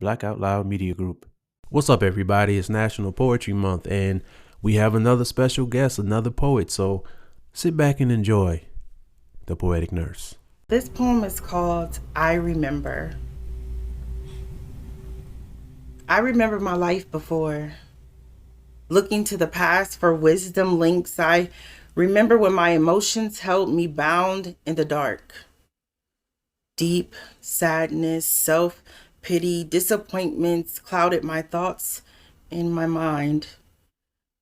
Black Out Loud Media Group. What's up, everybody? It's National Poetry Month, and we have another special guest, another poet. So sit back and enjoy the Poetic Nurse. This poem is called I Remember. I remember my life before. Looking to the past for wisdom links, I remember when my emotions held me bound in the dark. Deep sadness, self-pity, disappointments clouded my thoughts and my mind.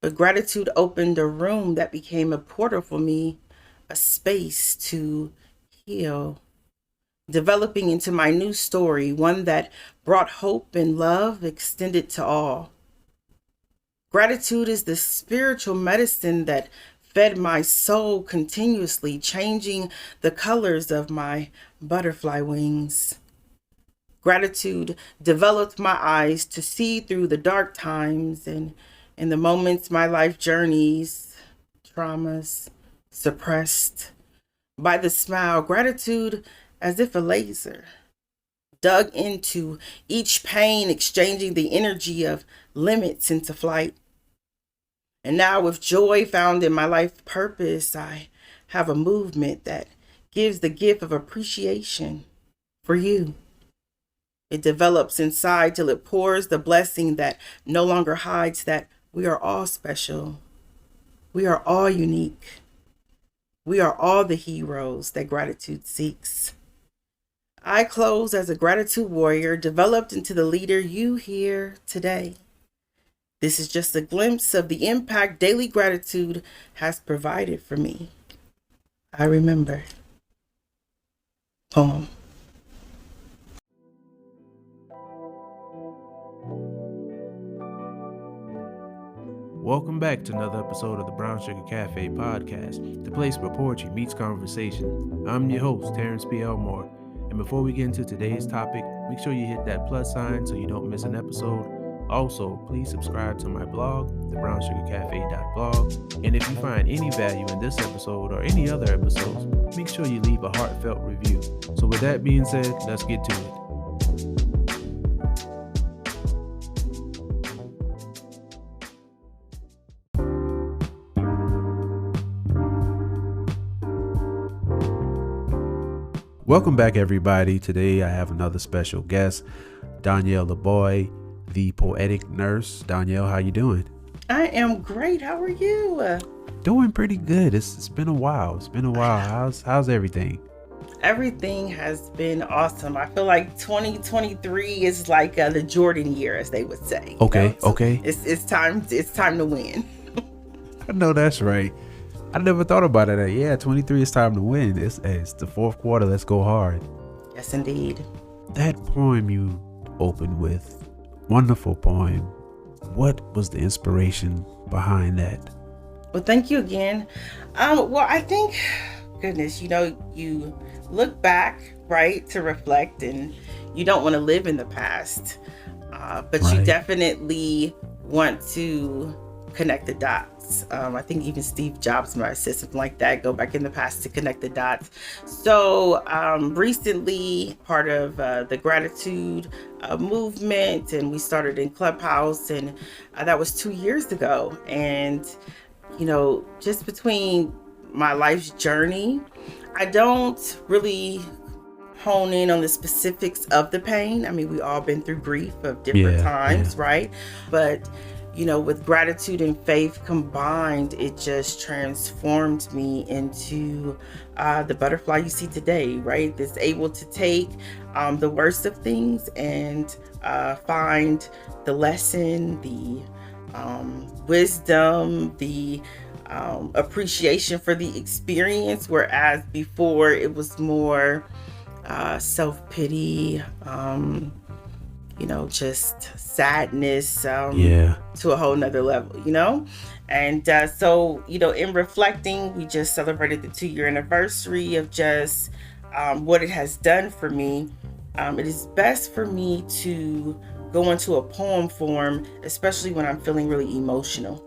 But gratitude opened a room that became a portal for me, a space to heal. Developing into my new story, one that brought hope and love extended to all. Gratitude is the spiritual medicine that fed my soul continuously, changing the colors of my butterfly wings. Gratitude developed my eyes to see through the dark times and in the moments my life journeys, traumas, suppressed. By the smile, gratitude as if a laser dug into each pain, exchanging the energy of limits into flight. And now with joy found in my life purpose, I have a movement that gives the gift of appreciation for you. It develops inside till it pours the blessing that no longer hides that we are all special. We are all unique. We are all the heroes that gratitude seeks. I close as a gratitude warrior, developed into the leader you hear today. This is just a glimpse of the impact daily gratitude has provided for me. I remember. Poem. Welcome back to another episode of the Brown Sugar Cafe podcast, the place where poetry meets conversation. I'm your host, Terrence P. Elmore, and before we get into today's topic, make sure you hit that plus sign so you don't miss an episode. Also, please subscribe to my blog, thebrownssugarcafe.blog, and if you find any value in this episode or any other episodes, make sure you leave a heartfelt review. So with that being said, let's get to it. Welcome back, everybody. Today I have another special guest, Donielle the Poetic Nurse. Donielle, how you doing? I am great. How are you? Doing pretty good. It's been a while. How's everything? Everything has been awesome. I feel like 2023 is like the Jordan year, as they would say. Okay. It's time to win. I know that's right. I never thought about it. Yeah, 23 is time to win. It's the fourth quarter. Let's go hard. Yes, indeed. That poem you opened with, wonderful poem. What was the inspiration behind that? Well, thank you again. Well, I think, goodness, you look back, right, to reflect, and you don't want to live in the past, but Right. You definitely want to connect the dots. I think even Steve Jobs might have said something like that, go back in the past to connect the dots. So recently, part of the gratitude movement, and we started in Clubhouse, and that was 2 years ago. And, just between my life's journey, I don't really hone in on the specifics of the pain. I mean, we all been through grief of different times, right? But with gratitude and faith combined, it just transformed me into the butterfly you see today, right? That's able to take the worst of things and find the lesson, the wisdom, the appreciation for the experience, whereas before it was more self-pity, just sadness to a whole nother level, and so in reflecting, we just celebrated the 2-year anniversary of just what it has done for me. It is best for me to go into a poem form, especially when I'm feeling really emotional,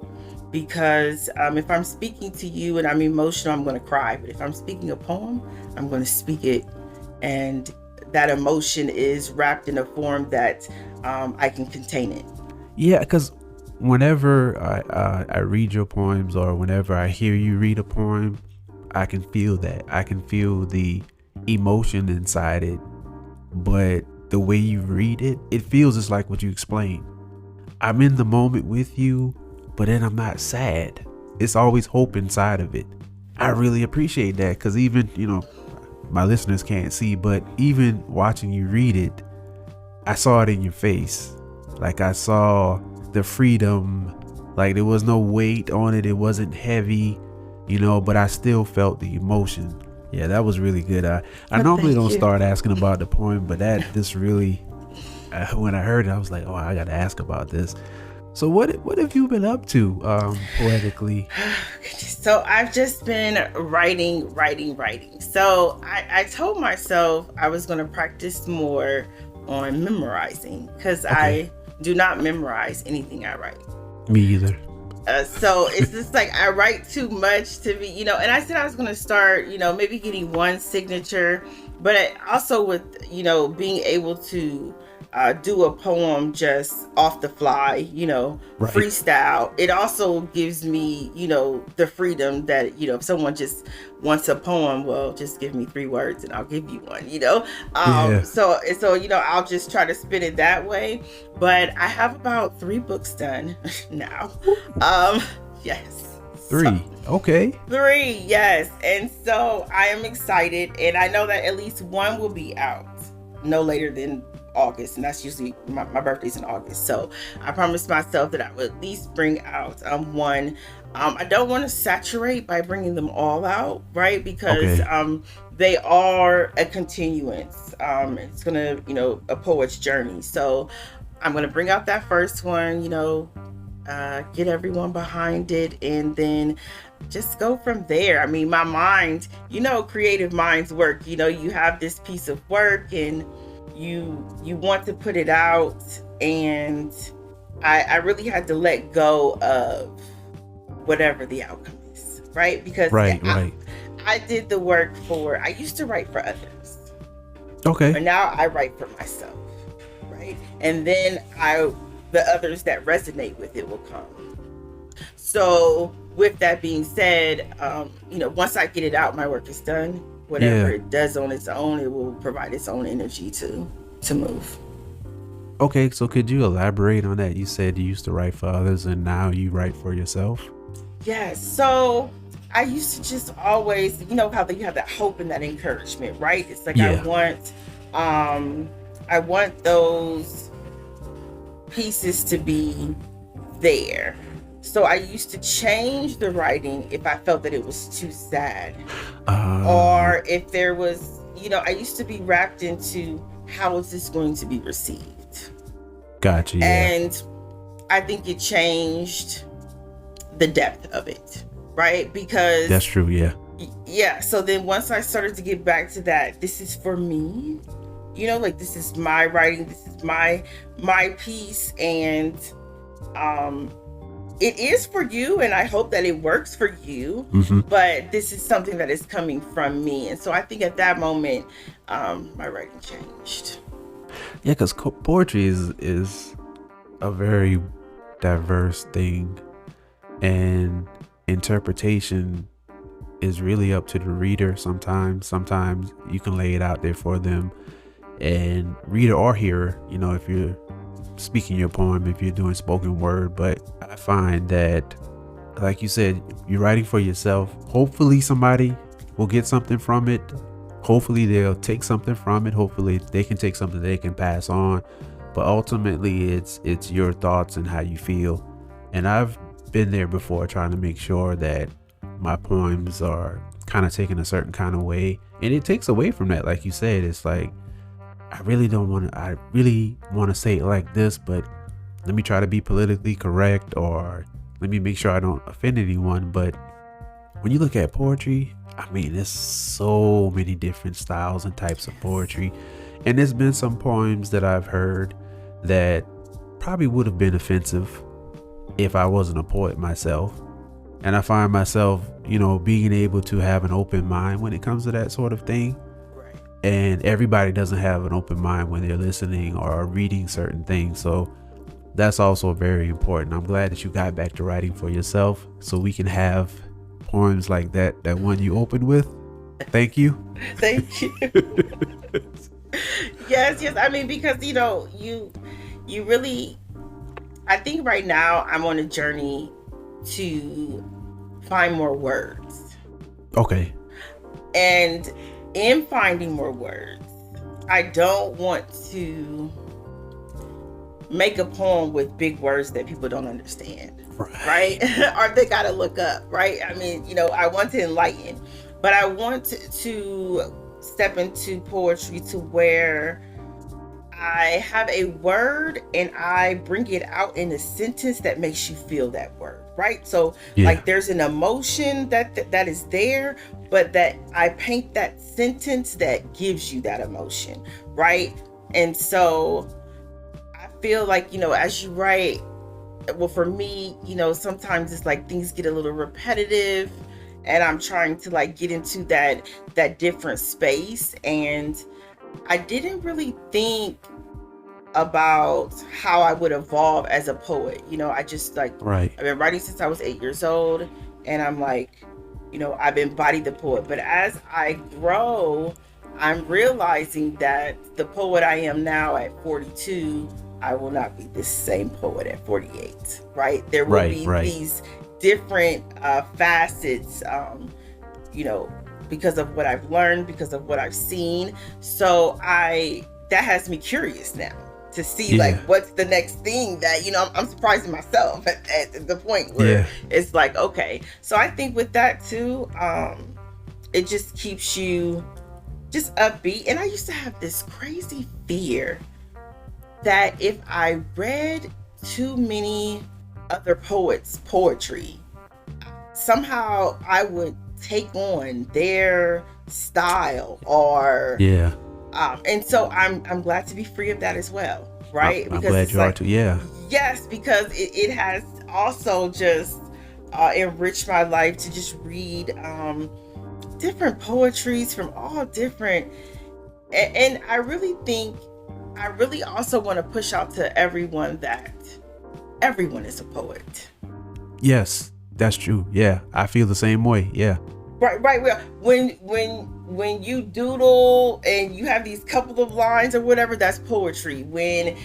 because if I'm speaking to you and I'm emotional, I'm going to cry. But if I'm speaking a poem, I'm going to speak it and that emotion is wrapped in a form that I can contain it. Yeah, because whenever I read your poems, or whenever I hear you read a poem, I can feel that. I can feel the emotion inside it. But the way you read it, it feels just like what you explained. I'm in the moment with you, but then I'm not sad. It's always hope inside of it. I really appreciate that, because even, my listeners can't see, but even watching you read it, I saw it in your face. Like, I saw the freedom, like there was no weight on it. It wasn't heavy, but I still felt the emotion. Yeah, that was really good. I normally don't start asking about the poem, but this really, when I heard it, I was like, oh, I got to ask about this. So what have you been up to poetically? So I've just been writing. So I told myself I was going to practice more on memorizing, because I do not memorize anything I write. Me either. So it's just like I write too much to be, and I said I was going to start, maybe getting one signature, but also with, being able to do a poem just off the fly, right. Freestyle. It also gives me, the freedom that, if someone just wants a poem, well, just give me 3 words and I'll give you one, So, I'll just try to spin it that way. But I have about 3 books done now. Yes. 3. Okay. 3, yes. And so I am excited. And I know that at least one will be out no later than August, and that's usually my birthday's in August. So I promised myself that I would at least bring out one. I don't want to saturate by bringing them all out, right? Because they are a continuance. It's gonna, a poet's journey. So I'm gonna bring out that first one, get everyone behind it, and then just go from there. I mean, my mind, creative minds work. You have this piece of work and you want to put it out, and I really had to let go of whatever the outcome is, right? Because right. I did the work I used to write for others. Okay. But now I write for myself, right? And then the others that resonate with it will come. So with that being said, once I get it out, my work is done. Whatever it does on its own, it will provide its own energy to move. Okay, so could you elaborate on that? You said you used to write for others and now you write for yourself? Yes. So I used to just always, how you have that hope and that encouragement, right? It's like I want those pieces to be there. So I used to change the writing if I felt that it was too sad. Or if there was, I used to be wrapped into how is this going to be received? Gotcha. Yeah. And I think it changed the depth of it, right? Because that's true. Yeah. Yeah. So then once I started to get back to that, this is for me, like this is my writing, this is my piece, and it is for you, and I hope that it works for you, but this is something that is coming from me. And so I think at that moment, my writing changed. Yeah, because poetry is a very diverse thing, and interpretation is really up to the reader. Sometimes you can lay it out there for them, and reader or hearer, if you're speaking your poem, if you're doing spoken word. But I find that, like you said, you're writing for yourself. Hopefully somebody will get something from it. Hopefully they'll take something from it. Hopefully they can take something they can pass on. But ultimately it's your thoughts and how you feel. And I've been there before, trying to make sure that my poems are kind of taken a certain kind of way, and it takes away from that. Like you said, it's like, I really want to say it like this, but let me try to be politically correct, or let me make sure I don't offend anyone. But when you look at poetry, I mean, there's so many different styles and types of poetry. And there's been some poems that I've heard that probably would have been offensive if I wasn't a poet myself. And I find myself, being able to have an open mind when it comes to that sort of thing. Right. and everybody doesn't have an open mind when they're listening or reading certain things. So that's also very important. I'm glad that you got back to writing for yourself so we can have poems like that one you opened with. Thank you. Thank you. Yes. I mean, because you really, I think right now I'm on a journey to find more words. Okay. And in finding more words, I don't want to make a poem with big words that people don't understand. Right? Or they gotta look up, right? I mean, I want to enlighten, but I want to step into poetry to where I have a word and I bring it out in a sentence that makes you feel that word, right? So like there's an emotion that is there, but that I paint that sentence that gives you that emotion, right? And so I feel like, as you write, well, for me, sometimes it's like things get a little repetitive and I'm trying to like get into that different space. And I didn't really think about how I would evolve as a poet. I just like, I've been writing since I was 8 years old, and I'm like, I've embodied the poet. But as I grow, I'm realizing that the poet I am now at 42, I will not be the same poet at 48, right? There will be these different facets, because of what I've learned, because of what I've seen. So that has me curious now to see like what's the next thing that I'm surprising myself at the point where it's like, okay. So I think with that too, it just keeps you just upbeat. And I used to have this crazy fear that if I read too many other poets' poetry, somehow I would take on their style or and so I'm glad to be free of that as well, right? I'm glad you are too. Yes, because it has also just enriched my life to just read different poetries from all different, and I really think I really also want to push out to everyone that everyone is a poet. Yes, that's true. Yeah, I feel the same way. Yeah. Right. Well, when you doodle and you have these couple of lines or whatever, that's poetry. When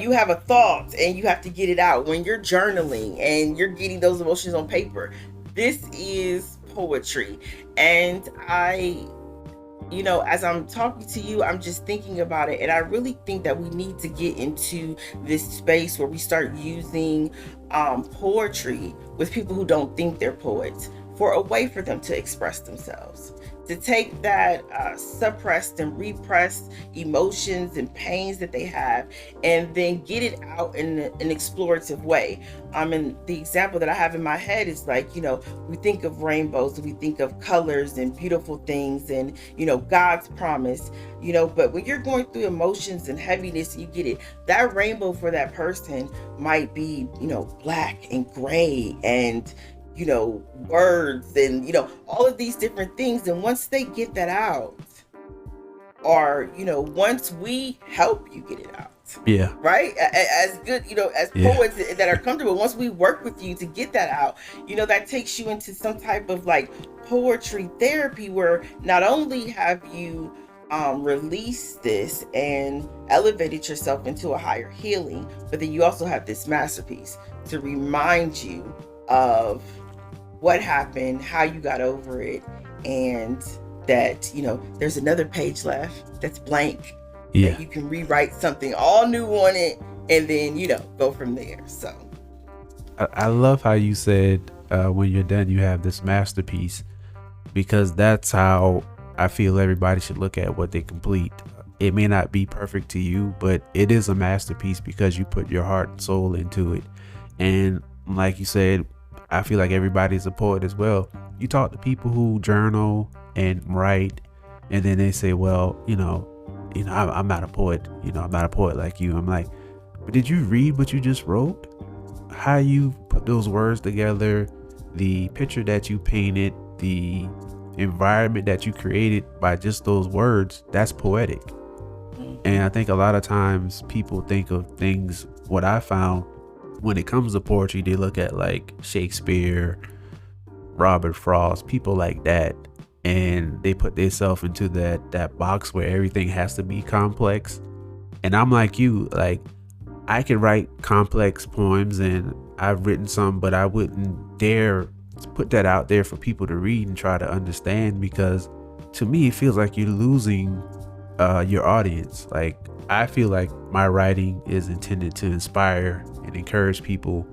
you have a thought and you have to get it out, when you're journaling and you're getting those emotions on paper, this is poetry. And as I'm talking to you, I'm just thinking about it. And I really think that we need to get into this space where we start using poetry with people who don't think they're poets, for a way for them to express themselves, to take that suppressed and repressed emotions and pains that they have, and then get it out in an explorative way. And the example that I have in my head is like, we think of rainbows, we think of colors and beautiful things and, God's promise, but when you're going through emotions and heaviness, you get it. That rainbow for that person might be, black and gray and, words and, all of these different things. And once they get that out, or, once we help you get it out. Yeah. Right? As good, as poets that are comfortable, once we work with you to get that out, that takes you into some type of like poetry therapy where not only have you released this and elevated yourself into a higher healing, but then you also have this masterpiece to remind you of what happened, how you got over it, and that, there's another page left that's blank. That you can rewrite something all new on it and then, go from there. So I love how you said when you're done, you have this masterpiece, because that's how I feel everybody should look at what they complete. It may not be perfect to you, but it is a masterpiece because you put your heart and soul into it. And like you said, I feel like everybody's a poet as well. You talk to people who journal and write, and then they say, well, I'm not a poet. I'm not a poet like you. I'm like, but did you read what you just wrote? How you put those words together, the picture that you painted, the environment that you created by just those words, that's poetic. And I think a lot of times people think of things, what I found when it comes to poetry, they look at like Shakespeare, Robert Frost, people like that, and they put themselves into that box where everything has to be complex. And I'm like you, like I can write complex poems, and I've written some, but I wouldn't dare put that out there for people to read and try to understand, because to me it feels like you're losing your audience. Like I feel like my writing is intended to inspire and encourage people,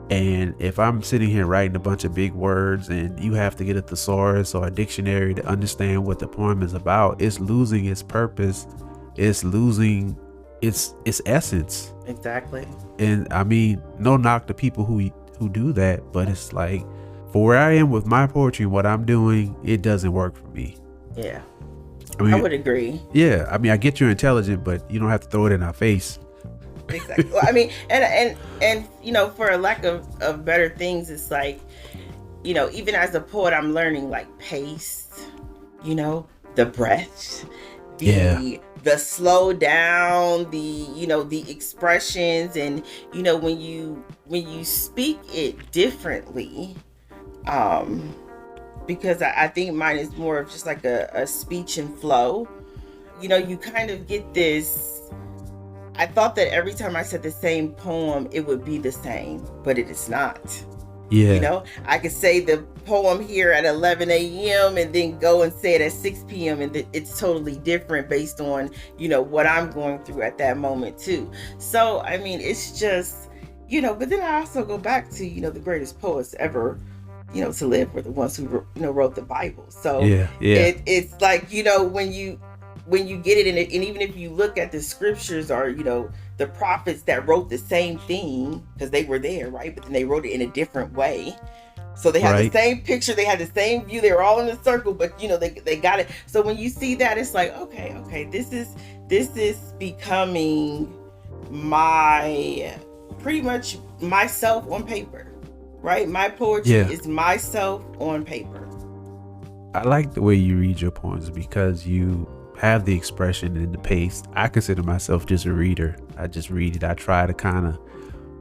and if I'm sitting here writing a bunch of big words and you have to get a thesaurus or a dictionary to understand what the poem is about, it's losing its purpose, it's losing its essence. Exactly. And I mean, no knock to people who do that, but it's like, for where I am with my poetry and what I'm doing, it doesn't work for me. Yeah, I mean, I would agree. Yeah, I mean, I get you're intelligent, but you don't have to throw it in our face. Exactly. Well, I mean, and you know, for a lack of better things, it's like, you know, even as a poet, I'm learning like pace, you know, the breath, the slow down, the, you know, the expressions, and you know, when you speak it differently, because I think mine is more of just like a speech and flow. You know, you kind of get this. I thought that every time I said the same poem, it would be the same, but it is not. Yeah. You know, I could say the poem here at 11 a.m. and then go and say it at 6 p.m. and it's totally different based on, you know, what I'm going through at that moment too. So, I mean, it's just, you know, but then I also go back to, you know, the greatest poets ever, you know, to live were the ones who, you know, wrote the Bible. So it's like, you know, when you get it in it, and even if you look at the scriptures or, you know, the prophets that wrote the same thing, because they were there, right? But then they wrote it in a different way. So they had the same picture, they had the same view, they were all in a circle, but you know, they got it. So when you see that, it's like, okay, this is becoming my, pretty much myself on paper, right? My poetry is myself on paper. I like the way you read your poems because you have the expression and the pace. I consider myself just a reader. I just read it. I try to kind of,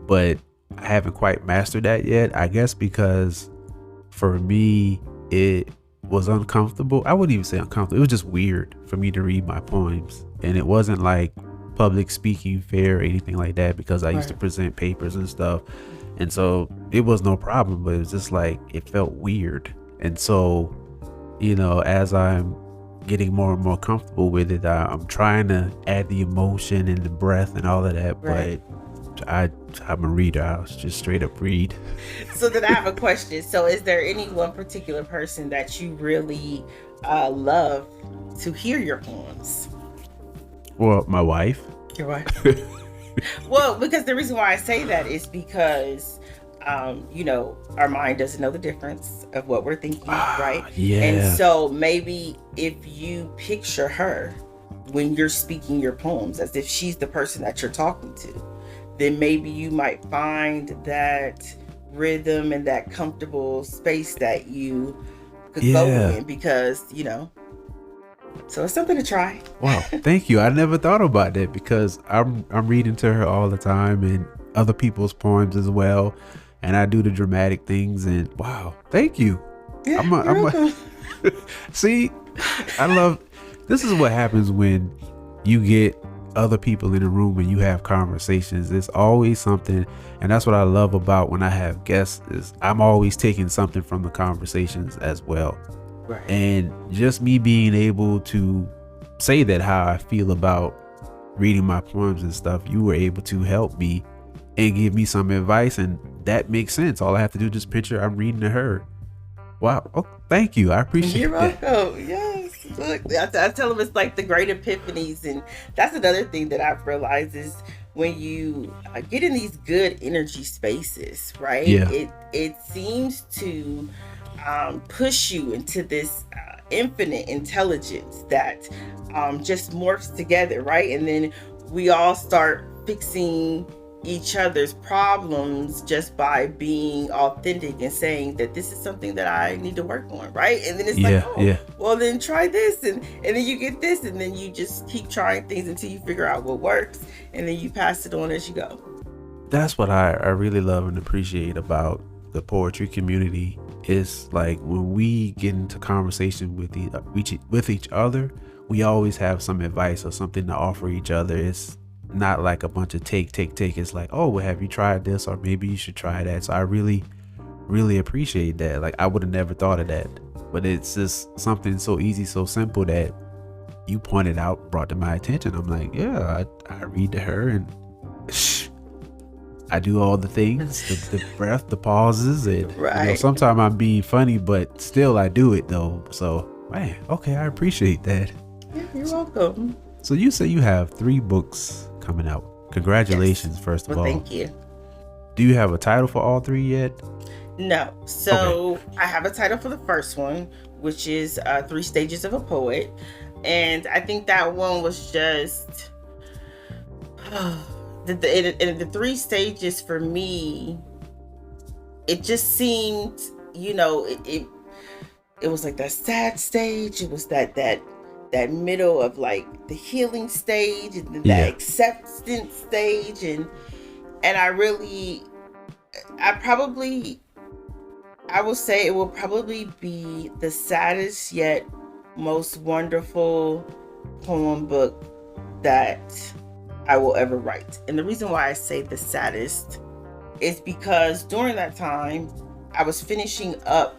but I haven't quite mastered that yet. I guess because for me, it was uncomfortable. I wouldn't even say uncomfortable. It was just weird for me to read my poems. And it wasn't like public speaking fair or anything like that, because I used to present papers and stuff. And so it was no problem, but it was just like, it felt weird. And so, you know, as I'm getting more and more comfortable with it, I'm trying to add the emotion and the breath and all of that, but I'm a reader. I'll just straight up read. So then I have a question. So is there any one particular person that you really love to hear your poems? Well, my wife. Your wife. Well, because the reason why I say that is because you know, our mind doesn't know the difference of what we're thinking, right? Yeah. And so maybe if you picture her when you're speaking your poems as if she's the person that you're talking to, then maybe you might find that rhythm and that comfortable space that you could go in, because, you know, so it's something to try. Wow, thank you. I never thought about that, because I'm reading to her all the time and other people's poems as well. And I do the dramatic things, and wow, thank you. Yeah, See, I love, this is what happens when you get other people in the room and you have conversations. It's always something, and that's what I love about when I have guests, is I'm always taking something from the conversations as well. Right. And just me being able to say that how I feel about reading my poems and stuff, you were able to help me and give me some advice, and that makes sense. All I have to do is just picture I'm reading to her. Wow. Oh, thank you. I appreciate it. You're welcome. Yes. Look, I tell them it's like the great epiphanies, and that's another thing that I've realized is when you get in these good energy spaces, right? Yeah. It seems to push you into this infinite intelligence that just morphs together, right? And then we all start fixing each other's problems just by being authentic and saying that this is something that I need to work on, right? And then it's like, oh, well, then try this, and then you get this, and then you just keep trying things until you figure out what works, and then you pass it on as you go. That's what I really love and appreciate about the poetry community. Is like when we get into conversation with each other, we always have some advice or something to offer each other. It's not like a bunch of take. It's like, oh, well, have you tried this, or maybe you should try that. So I really appreciate that. Like, I would have never thought of that, but it's just something so easy, so simple that you pointed out, brought to my attention. I'm like, yeah, I read to her, and I do all the things, the breath, the pauses, and right. Sometimes I'm being funny, but still I do it though. So, man, okay, I appreciate that. Yeah, you're welcome. So you say you have 3 books coming out. Congratulations, yes. First of all. Thank you. Do you have a title for all 3 yet? No. So okay. I have a title for the first one, which is 3 Stages of a Poet. And I think that one was just the 3 stages for me. It just seemed, it was like that sad stage. It was that middle of like the healing stage, and then that acceptance stage, and I will say it will probably be the saddest yet most wonderful poem book that I will ever write. And the reason why I say the saddest is because during that time I was finishing up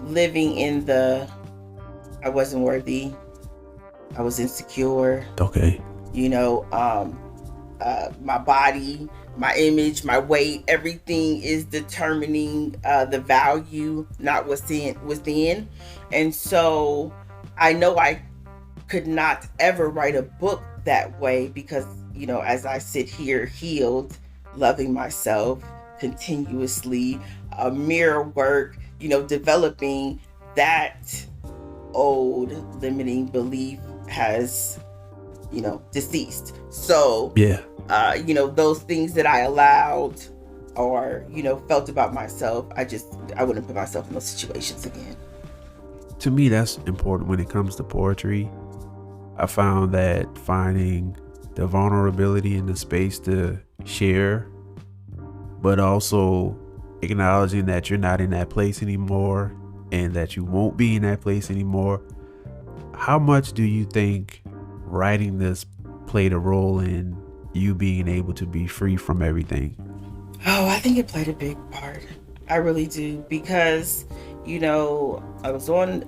living in the I wasn't worthy, I was insecure. Okay. My body, my image, my weight, everything is determining the value, not what's within. And so I know I could not ever write a book that way because, as I sit here healed, loving myself continuously, mirror work, developing, that old limiting belief has deceased. So those things that I allowed or felt about myself, I wouldn't put myself in those situations again. To me, that's important when it comes to poetry. I found that finding the vulnerability in the space to share, but also acknowledging that you're not in that place anymore and that you won't be in that place anymore. How much do you think writing this played a role in you being able to be free from everything? Oh, I think it played a big part. I really do, because I was on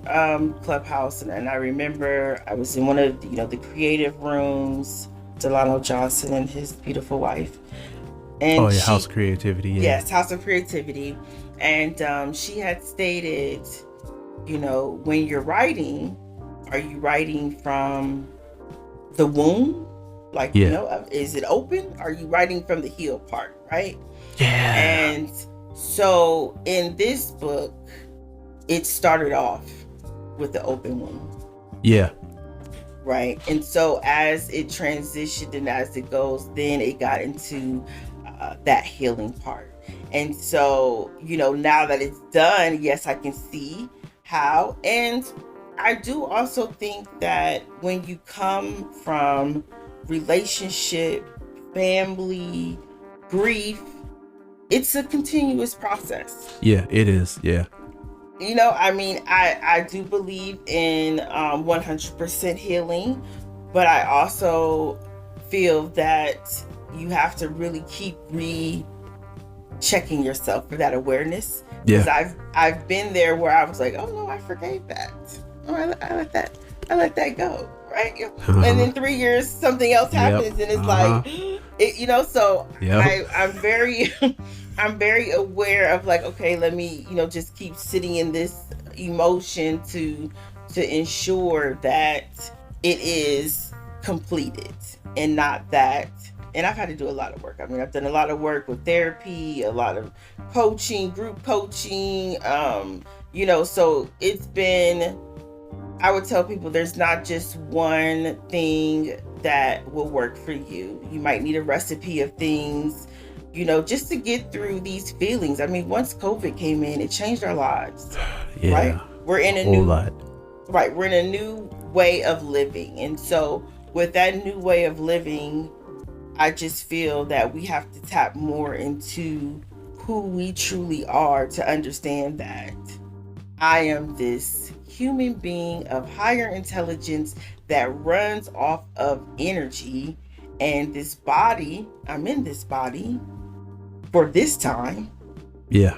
Clubhouse, and I remember I was in one of the creative rooms, Delano Johnson and his beautiful wife. And House of Creativity. Yeah. Yes, House of Creativity. And she had stated, when you're writing, are you writing from the womb? Like, is it open? Are you writing from the healed part, right? Yeah. And so in this book, it started off with the open womb. Yeah. Right. And so as it transitioned and as it goes, then it got into that healing part. And so, now that it's done, yes, I can see how. And I do also think that when you come from relationship, family, grief, it's a continuous process. Yeah, it is. Yeah. I do believe in 100% healing, but I also feel that you have to really keep checking yourself for that awareness. Because I've been there where I was like, oh no, I forgave that. Oh, I let that go. Right. And then 3 years, something else happens, and it's like, so I'm very, I'm very aware of like, okay, let me, just keep sitting in this emotion to ensure that it is completed and not that. And I've had to do a lot of work. I've done a lot of work with therapy, a lot of coaching, group coaching, so it's been, I would tell people there's not just one thing that will work for you. You might need a recipe of things, just to get through these feelings. I mean, once COVID came in, it changed our lives, right? Yeah. We're in A a whole new lot. right, we're in a new way of living. And so with that new way of living, I just feel that we have to tap more into who we truly are to understand that I am this human being of higher intelligence that runs off of energy. And this body, I'm in this body for this time. Yeah.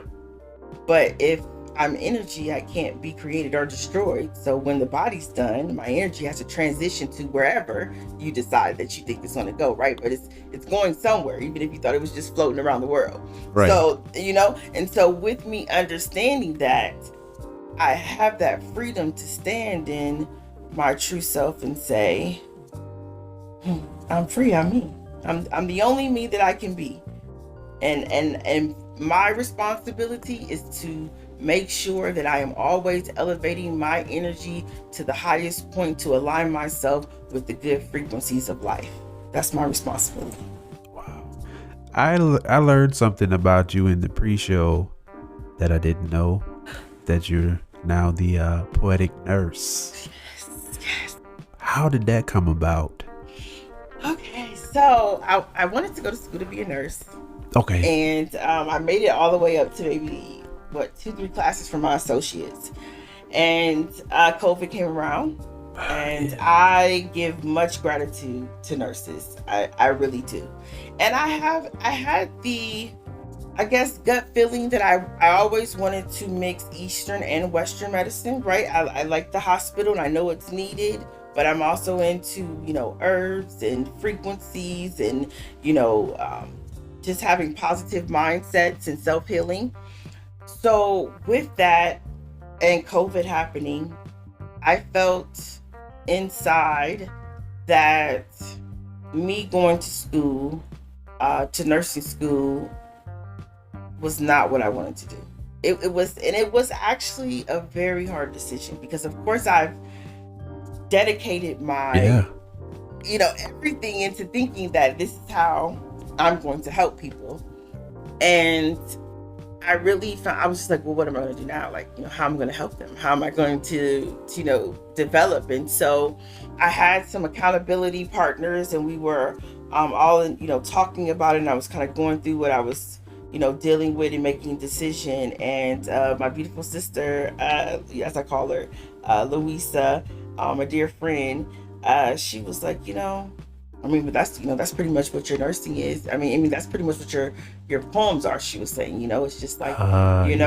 But if I'm energy, I can't be created or destroyed. So when the body's done, my energy has to transition to wherever you decide that you think it's going to go, right? But it's going somewhere, even if you thought it was just floating around the world. Right. So, and so with me understanding that, I have that freedom to stand in my true self and say, I'm free, I'm me. I'm the only me that I can be. And my responsibility is to make sure that I am always elevating my energy to the highest point to align myself with the good frequencies of life. That's my responsibility. Wow. I learned something about you in the pre-show that I didn't know, that you're now the Poetic Nurse. Yes. How did that come about? Okay, so I wanted to go to school to be a nurse. Okay. And I made it all the way up to maybe, 2-3 classes from my associates. And COVID came around. And I give much gratitude to nurses. I really do. And I had the, I guess, gut feeling that I always wanted to mix Eastern and Western medicine, right? I like the hospital and I know it's needed, but I'm also into, herbs and frequencies and, just having positive mindsets and self-healing. So with that and COVID happening, I felt inside that me going to school, to nursing school, was not what I wanted to do. It was actually a very hard decision because of course I've dedicated my, everything into thinking that this is how I'm going to help people. And I really found, I was just like, well, what am I going to do now? Like, how am I going to help them? How am I going to, develop? And so I had some accountability partners and we were all in, talking about it. And I was kind of going through what I was, dealing with and making a decision. And my beautiful sister, as I call her, Louisa, a dear friend, she was like, but that's pretty much what your nursing is. I mean, that's pretty much what your poems are. She was saying, it's just like, and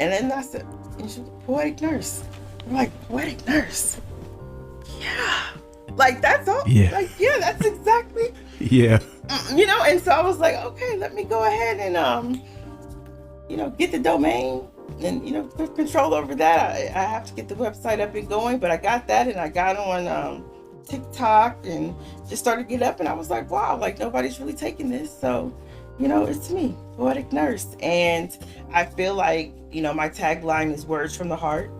then I said, and she was Poetic Nurse. I'm like, Poetic Nurse. Yeah. Like, that's all. Yeah. Like, yeah, that's exactly. Yeah. And so I was like, okay, let me go ahead and, get the domain and, put control over that. I have to get the website up and going, but I got that and I got on, TikTok and just started to get up and I was like, wow, like nobody's really taking this. So, it's me, Poetic Nurse. And I feel like, my tagline is words from the heart.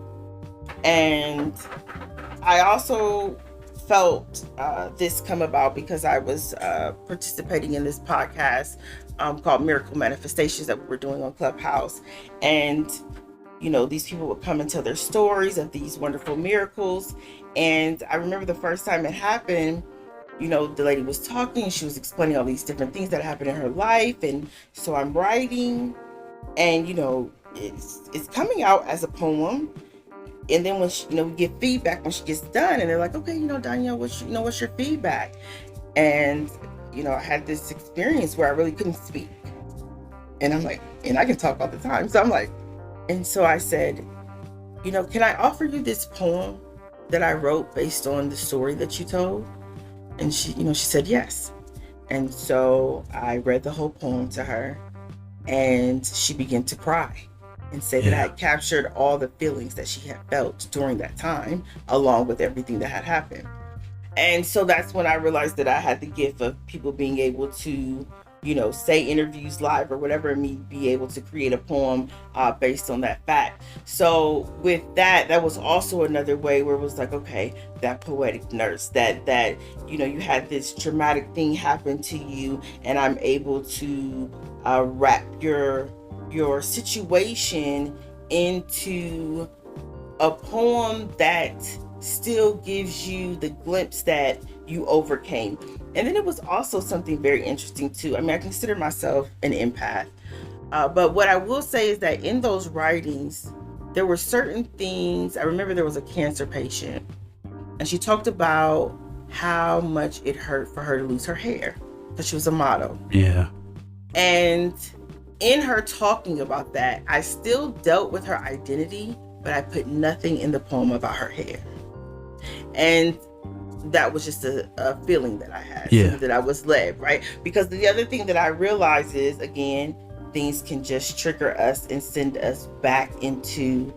And I also felt this come about because I was participating in this podcast called Miracle Manifestations that we were doing on Clubhouse. And these people would come and tell their stories of these wonderful miracles. And I remember the first time it happened, the lady was talking, she was explaining all these different things that happened in her life. And so I'm writing and, it's coming out as a poem. And then when she, we get feedback when she gets done and they're like, okay, Donielle, what's your feedback? And, I had this experience where I really couldn't speak. And I'm like, and I can talk all the time. So I'm like, and so I said, can I offer you this poem that I wrote based on the story that you told? And she said yes. And so I read the whole poem to her and she began to cry and say that I had captured all the feelings that she had felt during that time, along with everything that had happened. And so that's when I realized that I had the gift of people being able to say interviews live or whatever, and me be able to create a poem based on that fact. So with that was also another way where it was like, okay, that poetic nurse, that you had this traumatic thing happen to you, and I'm able to wrap your situation into a poem that still gives you the glimpse that you overcame. And then it was also something very interesting too. I mean, I consider myself an empath, but what I will say is that in those writings, there were certain things. I remember there was a cancer patient, and she talked about how much it hurt for her to lose her hair because she was a model. Yeah. And in her talking about that, I still dealt with her identity, but I put nothing in the poem about her hair. And that was just a feeling that I had, that I was led, right? Because the other thing that I realize is, again, things can just trigger us and send us back into,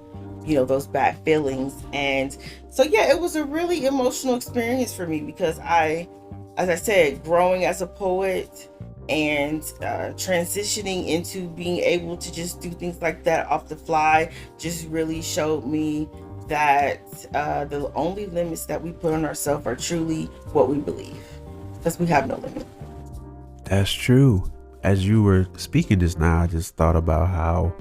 those bad feelings. And so, yeah, it was a really emotional experience for me because as I said, growing as a poet and transitioning into being able to just do things like that off the fly just really showed me that the only limits that we put on ourselves are truly what we believe, because we have no limit. That's true. As you were speaking just now, I just thought about how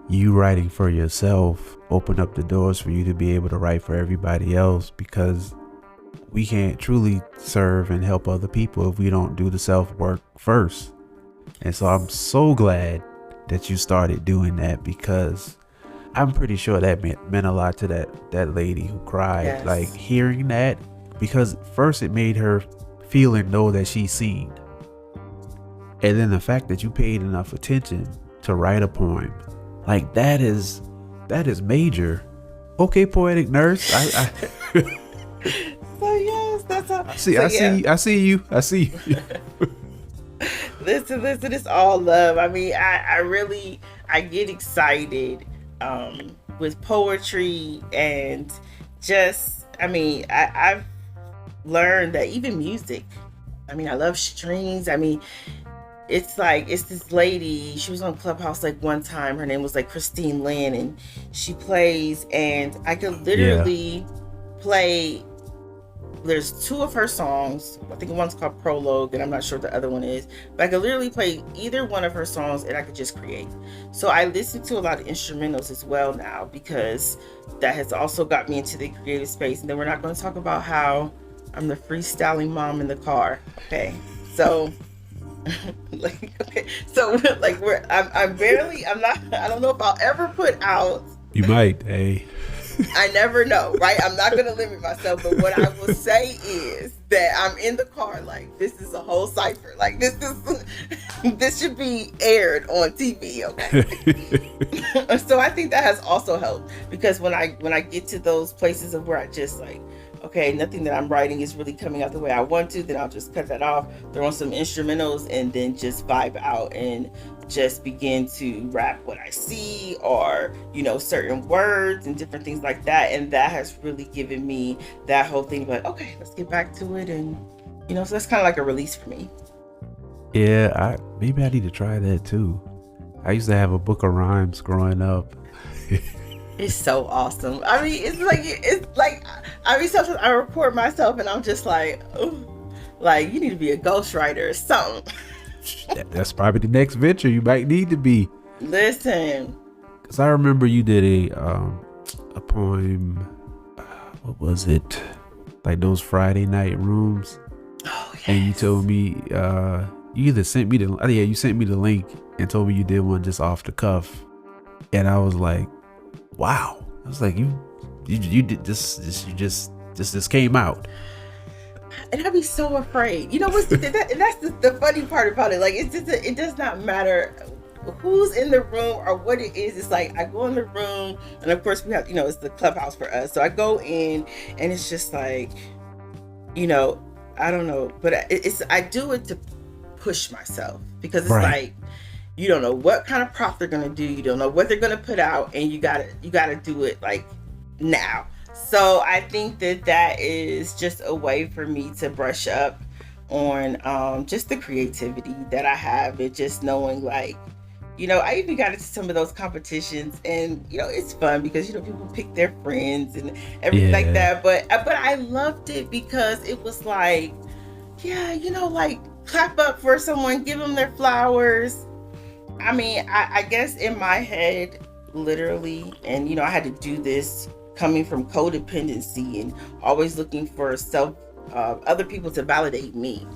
you writing for yourself opened up the doors for you to be able to write for everybody else, because we can't truly serve and help other people if we don't do the self-work first. And so I'm so glad that you started doing that, because I'm pretty sure that meant a lot to that lady who cried. Yes. Like hearing that, because first it made her feel and know that she's seen. And then the fact that you paid enough attention to write a poem, like that is major. Okay, Poetic Nurse. So yes, that's how. I see you. Listen, it's all love. I mean, I get excited with poetry, and just, I mean, I've learned that even music, I mean, I love strings. I mean, it's this lady, she was on Clubhouse like one time, her name was like Christine Lynn, and she plays, and I could literally play, there's two of her songs. I think one's called Prologue, and I'm not sure what the other one is, but I could literally play either one of her songs and I could just create. So I listen to a lot of instrumentals as well now, because that has also got me into the creative space. And then we're not going to talk about how I'm the freestyling mom in the car. Okay. So I don't know if I'll ever put out. You might, hey. I never know, right? I'm not going to limit myself, but what I will say is that I'm in the car like, this is a whole cipher. Like, this should be aired on TV, okay? So I think that has also helped, because when I get to those places of where I just like, okay, nothing that I'm writing is really coming out the way I want to, then I'll just cut that off, throw on some instrumentals, and then just vibe out and just begin to rap what I see, or certain words and different things like that. And that has really given me that whole thing, like, okay, let's get back to it. And so that's kind of like a release for me. Yeah, maybe I need to try that too. I used to have a book of rhymes growing up. It's so awesome. I mean, it's like I mean, sometimes I report myself and I'm just like, oh, like, you need to be a ghostwriter or something. That's probably the next venture you might need to be. Listen, because I remember you did a poem. What was it? Like those Friday night rooms. Oh, yes. And you told me you either sent me you sent me the link and told me you did one just off the cuff, and I was like, wow. I was like, you did this. You just came out. And I'd be so afraid. You know what's that's the funny part about it. Like, it does not matter who's in the room or what it is. It's like, I go in the room, and of course we have, it's the Clubhouse for us. So I go in, and it's just like, I don't know, but I do it to push myself, because it's right. Like, you don't know what kind of prop they're gonna do. You don't know what they're gonna put out, and you gotta do it like now. So I think that is just a way for me to brush up on just the creativity that I have, and just knowing, like, I even got into some of those competitions, and it's fun because people pick their friends and everything like Yeah. that. But I loved it because it was like, yeah, like, clap up for someone, give them their flowers. I mean, I guess in my head, literally, and I had to do this coming from codependency and always looking for other people to validate me.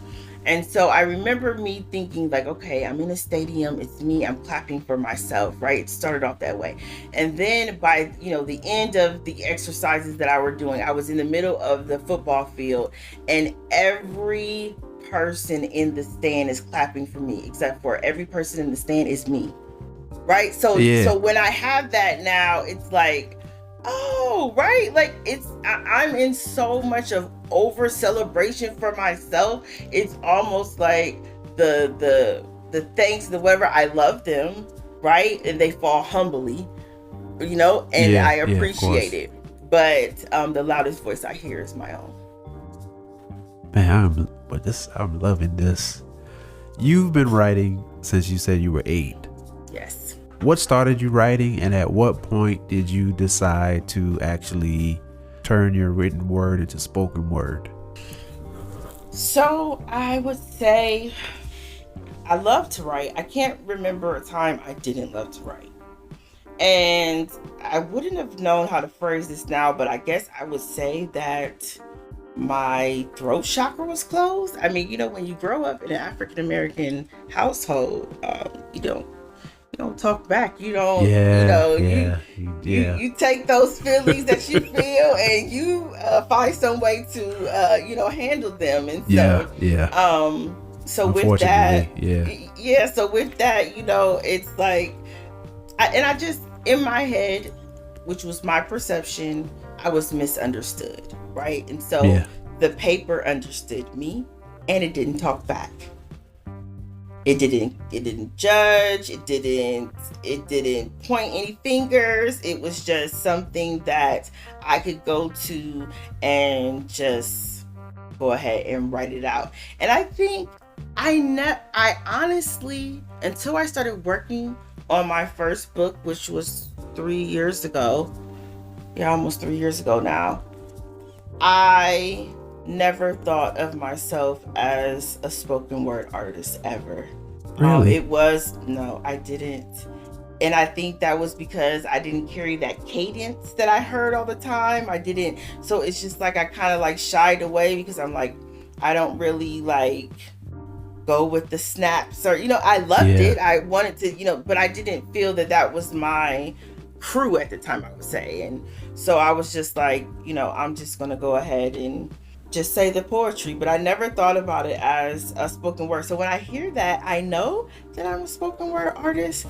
And so I remember me thinking, like, okay, I'm in a stadium, it's me, I'm clapping for myself, right? It started off that way. And then by, the end of the exercises that I were doing, I was in the middle of the football field, and every person in the stand is clapping for me, except for every person in the stand is me. Right? So when I have that now, it's like, oh, right, like, I'm in so much of over celebration for myself. It's almost like the thanks, the whatever, I love them, right, and they fall humbly, and I appreciate it. But the loudest voice I hear is my own. Man, I'm loving this. You've been writing since you said you were 8. Yes. What started you writing, and at what point did you decide to actually turn your written word into spoken word? So I would say I love to write. I can't remember a time I didn't love to write. And I wouldn't have known how to phrase this now, but I guess I would say that my throat chakra was closed. I mean, when you grow up in an African-American household, you don't talk back. You don't, you take those feelings that you feel, and you find some way to, handle them. And so, so with that, so with that, it's like, I just, in my head, which was my perception, I was misunderstood, right? And so the paper understood me, and it didn't talk back. It didn't judge. It didn't point any fingers. It was just something that I could go to and just go ahead and write it out. And I think I honestly, until I started working on my first book, which was 3 years ago, almost 3 years ago now, I never thought of myself as a spoken word artist ever. Really? No, I didn't. And I think that was because I didn't carry that cadence that I heard all the time. I didn't. So it's just like I kind of like shied away because I'm like, I don't really like go with the snaps, or, I loved it. I wanted to, but I didn't feel that was my crew at the time, I would say. And so I was just like, I'm just going to go ahead and just say the poetry, but I never thought about it as a spoken word. So when I hear that, I know that I'm a spoken word artist.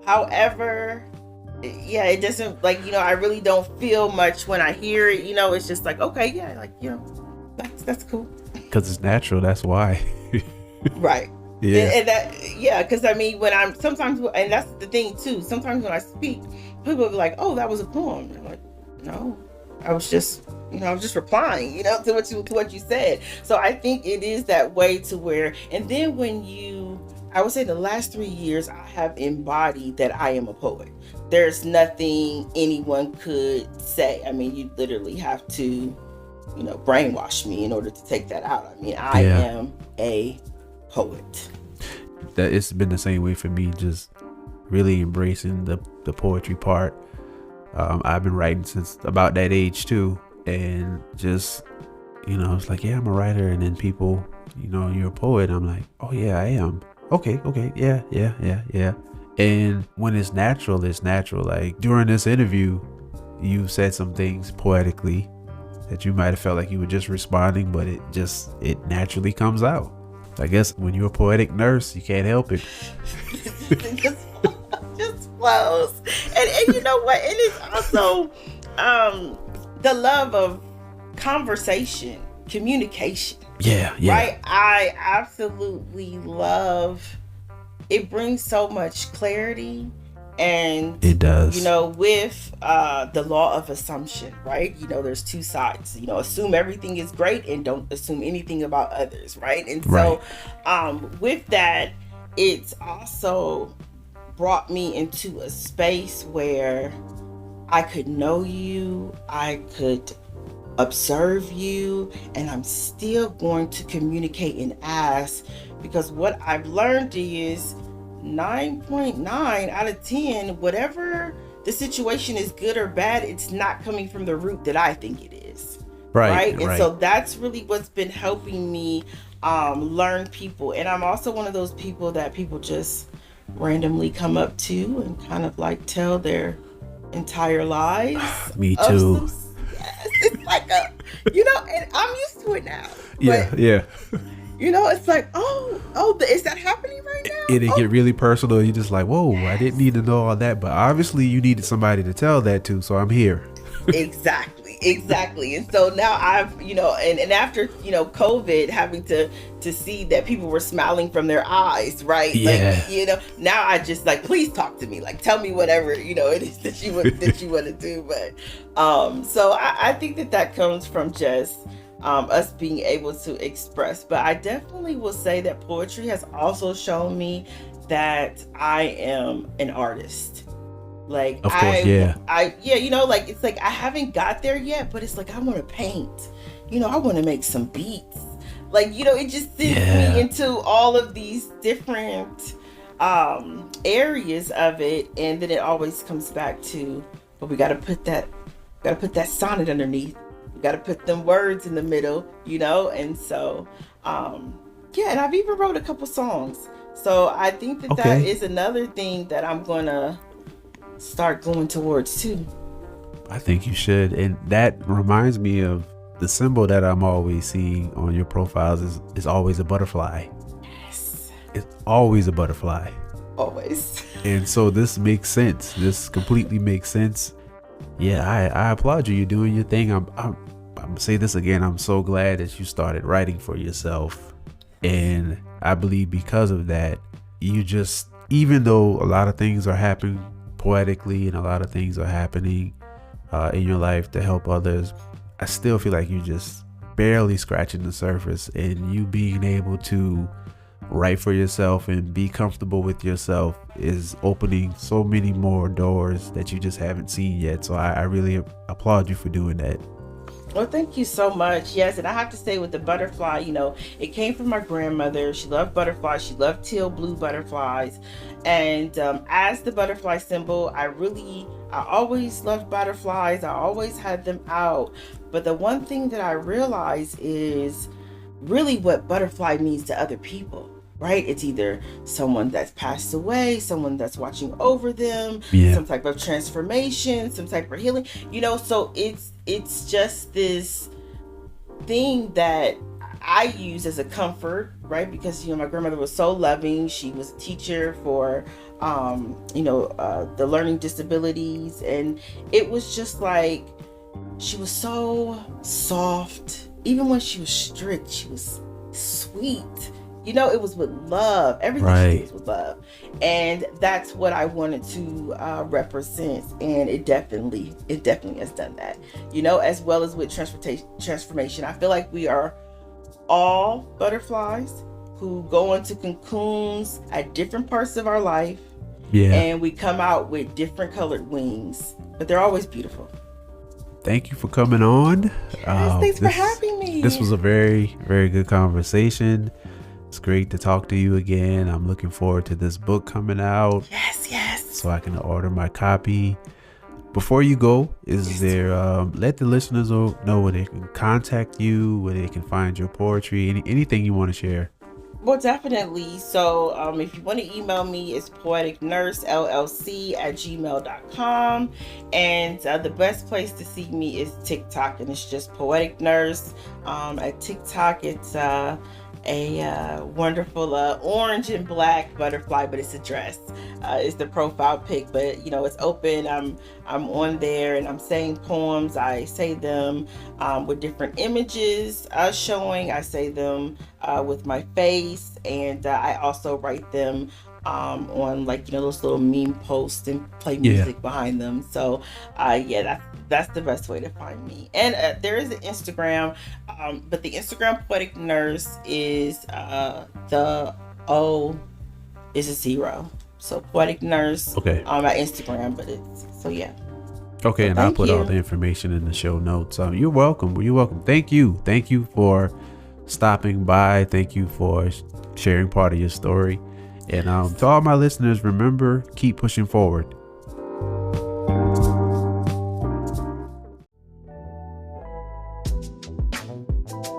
However, it doesn't, like, I really don't feel much when I hear it. It's just like, okay, yeah, like, that's cool. Because it's natural, that's why. Right. And because I mean, when I'm sometimes, and that's the thing too, sometimes when I speak, people will be like, oh, that was a poem. I'm like, no, I was just replying, to what you said. So I think it is that way to where, and then I would say the last 3 years, I have embodied that I am a poet. There's nothing anyone could say. I mean, you literally have to, brainwash me in order to take that out. I mean, I am a poet. That it's been the same way for me, just really embracing the poetry part. I've been writing since about that age too, and just it's like, yeah, I'm a writer, and then people, you're a poet. I'm like, oh yeah, I am. Okay, yeah. And when it's natural, it's natural. Like during this interview, you said some things poetically that you might have felt like you were just responding, but it naturally comes out. I guess when you're a poetic nurse, you can't help it. just flows. And you know what? And it's also the love of conversation, communication. Yeah. Right? I absolutely love it. Brings so much clarity And It does. with the law of assumption, right? There's two sides. Assume everything is great and don't assume anything about others, right? And Right. so with that, it's also brought me into a space where I could know you, I could observe you, and I'm still going to communicate and ask, because what I've learned is 9.9 out of 10, whatever the situation is, good or bad, it's not coming from the root that I think it is. Right. Right. And Right. so that's really what's been helping me learn people. And I'm also one of those people that people just randomly come up to and kind of like tell their entire lives Me of too. some. Yes, it's like and I'm used to it now. But Yeah. Yeah. it's like, is that happening right now? It'd get really personal. You're just like, whoa, I didn't need to know all that. But obviously, you needed somebody to tell that to. So I'm here. Exactly. And so now I've, and after, COVID, having to see that people were smiling from their eyes, right? Like, Yeah. now I just like, please talk to me, like, tell me whatever, it is that you want to do. But so I think that comes from just us being able to express. But I definitely will say that poetry has also shown me that I am an artist. Like, Of course. Yeah. like, it's like I haven't got there yet, but it's like I want to paint. I want to make some beats. Like, it just sends me into all of these different areas of it, and then it always comes back to, but we got to put that sonnet underneath. We got to put them words in the middle, and so and I've even wrote a couple songs. So I think that Okay. is another thing that I'm gonna start going towards too. I think you should. And that reminds me of the symbol that I'm always seeing on your profiles is always a butterfly. Yes. It's always a butterfly. Always. And so this makes sense. This completely makes sense. Yeah, I applaud you. You're doing your thing. I'm gonna say this again. I'm so glad that you started writing for yourself. And I believe because of that, you just, even though a lot of things are happening poetically and a lot of things are happening in your life to help others, I still feel like you're just barely scratching the surface, and you being able to write for yourself and be comfortable with yourself is opening so many more doors that you just haven't seen yet. So I really applaud you for doing that. Well, thank you so much. Yes, and I have to say with the butterfly, it came from my grandmother. She loved butterflies. She loved teal blue butterflies. And as the butterfly symbol, I always loved butterflies. I always had them out. But the one thing that I realized is really what butterfly means to other people. Right? It's either someone that's passed away, someone that's watching over them, some type of transformation, some type of healing, so it's just this thing that I use as a comfort, right? Because, my grandmother was so loving. She was a teacher for, the learning disabilities. And it was just like, she was so soft. Even when she was strict, she was sweet. It was with love. Everything she did was with love. And that's what I wanted to represent. And it definitely has done that. As well as with transformation. I feel like we are all butterflies who go into cocoons at different parts of our life. Yeah. And we come out with different colored wings. But they're always beautiful. Thank you for coming on. Yes, thanks for having me. This was a very, very good conversation. It's great to talk to you again. I'm looking forward to this book coming out. Yes. So I can order my copy. Before you go, let the listeners know where they can contact you, where they can find your poetry, anything you want to share. Well, definitely. So if you want to email me, it's poeticnursellc@gmail.com. And the best place to see me is TikTok, and it's just Poetic Nurse. At TikTok, it's a wonderful orange and black butterfly, but it's a dress. It's the profile pic, but it's open. I'm on there and I'm saying poems. I say them with different images showing. I say them with my face, and I also write them on like those little meme posts and play music behind them. So yeah, that's the best way to find me. And there is an Instagram, but the Instagram Poetic Nurse is the O is a 0. So Poetic Nurse on my Instagram, but it's so yeah. Okay, so and I'll put all the information in the show notes. You're welcome. You're welcome. Thank you for stopping by. Thank you for sharing part of your story. And to all my listeners, remember, keep pushing forward.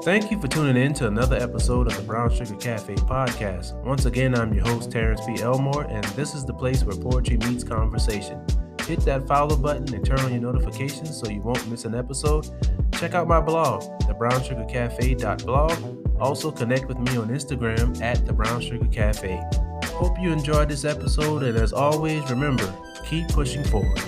Thank you for tuning in to another episode of the Brown Sugar Cafe podcast. Once again, I'm your host, Terrence P. Elmore, and this is the place where poetry meets conversation. Hit that follow button and turn on your notifications so you won't miss an episode. Check out my blog, thebrownsugarcafe.blog. Also connect with me on Instagram at thebrownsugarcafe. Hope you enjoyed this episode, and as always, remember, keep pushing forward.